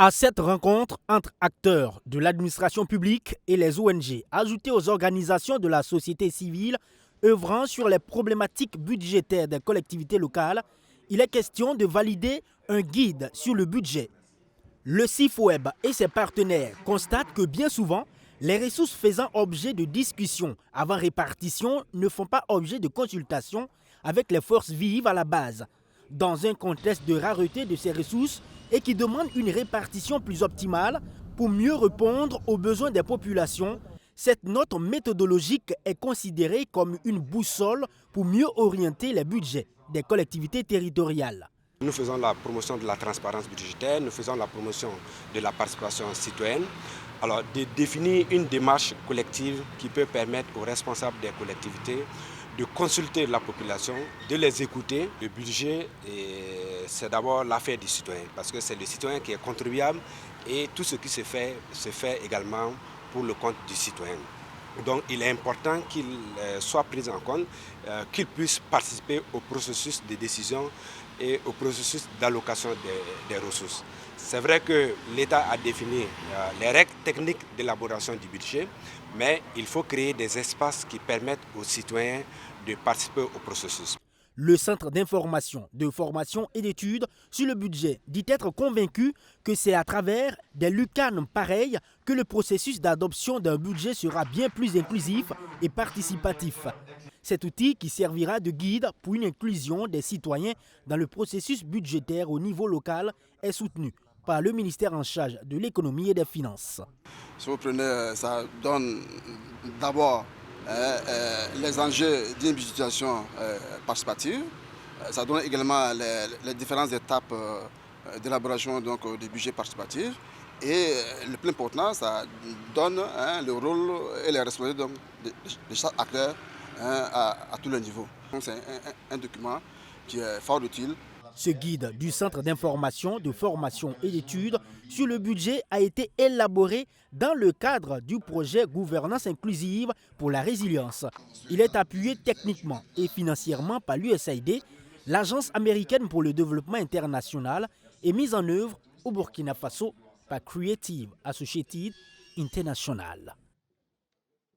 À cette rencontre entre acteurs de l'administration publique et les ONG, ajoutées aux organisations de la société civile œuvrant sur les problématiques budgétaires des collectivités locales, il est question de valider un guide sur le budget. Le CIFOEB et ses partenaires constatent que bien souvent, les ressources faisant objet de discussion avant répartition ne font pas objet de consultation avec les forces vives à la base. Dans un contexte de rareté de ces ressources et qui demande une répartition plus optimale pour mieux répondre aux besoins des populations, cette note méthodologique est considérée comme une boussole pour mieux orienter les budgets des collectivités territoriales. Nous faisons la promotion de la transparence budgétaire, nous faisons la promotion de la participation citoyenne. Alors, de définir une démarche collective qui peut permettre aux responsables des collectivités de consulter la population, de les écouter. Le budget, c'est d'abord l'affaire du citoyen, parce que c'est le citoyen qui est contribuable et tout ce qui se fait également pour le compte du citoyen. Donc il est important qu'il soit pris en compte, qu'il puisse participer au processus de décision et au processus d'allocation des ressources. C'est vrai que l'État a défini les règles techniques d'élaboration du budget, mais il faut créer des espaces qui permettent aux citoyens de participer au processus. Le Centre d'information, de formation et d'études sur le budget dit être convaincu que c'est à travers des lucanes pareilles que le processus d'adoption d'un budget sera bien plus inclusif et participatif. Cet outil qui servira de guide pour une inclusion des citoyens dans le processus budgétaire au niveau local est soutenu par le ministère en charge de l'économie et des finances. Si vous prenez, ça donne d'abord les enjeux d'une budgétisation participative. Ça donne également les différentes étapes d'élaboration du budget participatif. Et le plus important, ça donne le rôle et les responsabilités de chaque acteur à tous les niveaux. C'est un document qui est fort utile. Ce guide du Centre d'information, de formation et d'études sur le budget a été élaboré dans le cadre du projet Gouvernance inclusive pour la résilience. Il est appuyé techniquement et financièrement par l'USAID, l'Agence américaine pour le développement international, et mis en œuvre au Burkina Faso par Creative Associated International.